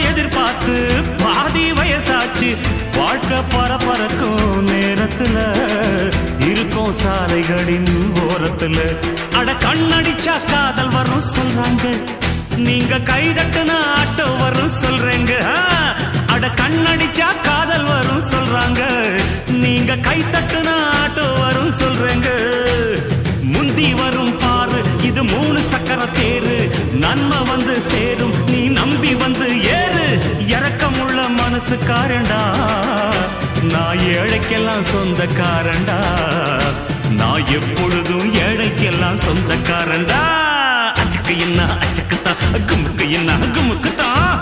எதிர்பார்த்து பாதி வயசாச்சு வாழ்க்கை பரபரக்கும் நேரத்துல இருக்கும் சாலைகளின் ஓரத்துல அட கண்ணடிச்சா காதல் வரும் சொல்றாங்க நீங்க கைதட்டுன ஆட்டோ வரும் சொல்றேங்க அட கண்ணடிச்சா காதல் வரும் சொல்றாங்க நீங்க கைதட்டுன ஆட்டோ வரும் சொல்றேங்க முந்தி வரும் பாரு இது 3 சக்கர தேரு நன்மை வந்து சேரும் நீ நம்பி வந்து ஏறு இரக்கமுள்ள மனசுக்காரண்டா நான் ஏழைக்கெல்லாம் சொந்தக்காரண்டா நான் எப்பொழுதும் ஏழைக்கெல்லாம் சொந்தக்காரண்டா அச்சுக்கு என்ன அச்சுக்குத்தான் குமுக்கு என்ன குமுக்குத்தான்